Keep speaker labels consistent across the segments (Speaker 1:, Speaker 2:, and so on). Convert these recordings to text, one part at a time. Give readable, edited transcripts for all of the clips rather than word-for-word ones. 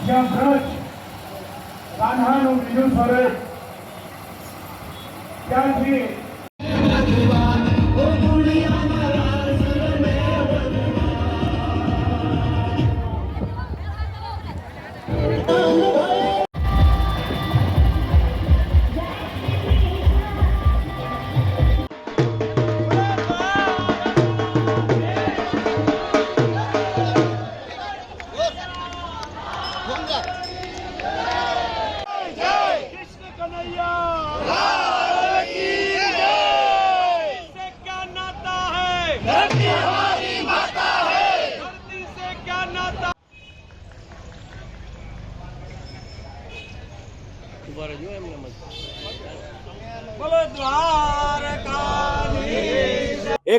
Speaker 1: જ્યાં બ્રજ કાન્હાનું બીજું સ્વરૂપ ત્યાંથી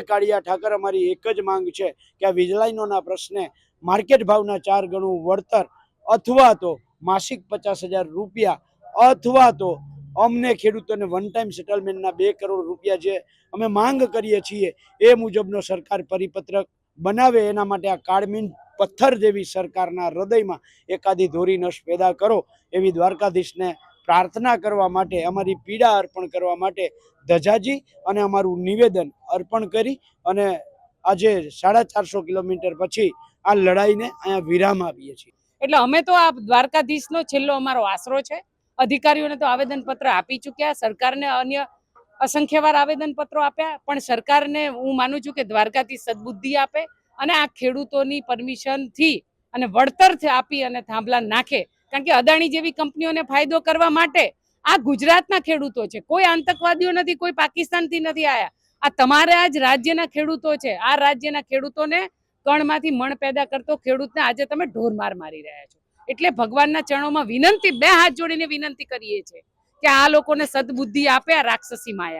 Speaker 2: કાળિયા ઠાકર અમારી એક જ માંગ છે કે આ વીજળીનોના પ્રશ્ને માર્કેટ ભાવના 4 ગણું વળતર અથવા તો માસિક 50,000 રૂપિયા અથવા તો અમને ખેડૂતોને વન ટાઈમ સેટલમેન્ટના 2 કરોડ રૂપિયા જે અમે માંગ કરીએ છીએ એ મુજબનો સરકાર પરિપત્રક બનાવે એના માટે આ કાળમીન પથ્થર જેવી સરકારના હૃદયમાં એકાદી ધોરી નશ પેદા કરો એવી દ્વારકાધીશને પ્રાર્થના કરવા માટે અમારી પીડા અર્પણ કરવા માટે ધજાજી અને અમારું નિવેદન અર્પણ કરી અને આજે 450 કિલોમીટર પછી આ લડાઈને અહીંયા વિરામ આપીએ છીએ।
Speaker 3: એટલે અમે તો આ દ્વારકાધીશનો છેલ્લો અમારો આશરો છે। અધિકારીઓને તો આવેદનપત્ર આપી ચૂક્યા, સરકારને અન્ય અસંખ્ય વાર આવેદનપત્રો આપ્યા, પણ સરકારને હું માનું છું કે દ્વારકાધીશ સદબુદ્ધિ આપે અને આ ખેડૂતોની પરમિશનથી અને વળતર આપી અને થાંભલા નાખે। કારણ કે અદાણી જેવી કંપનીઓને ફાયદો કરવા માટે આ ગુજરાતના ખેડૂતો છે, કોઈ આતંકવાદીઓ નથી, કોઈ પાકિસ્તાનથી નથી આયા। આ તમારા જ રાજ્યના ખેડૂતો છે। આ રાજ્યના ખેડૂતોને કણમાંથી મણ પેદા કરતો ખેડૂતને આજે તમે ઢોરમાર મારી રહ્યા છો। એટલે ભગવાનના ચરણોમાં વિનંતી, 2 હાથ જોડીને વિનંતી કરીએ છીએ કે આ લોકોને સદબુદ્ધિ આપે, આ રાક્ષસી માયા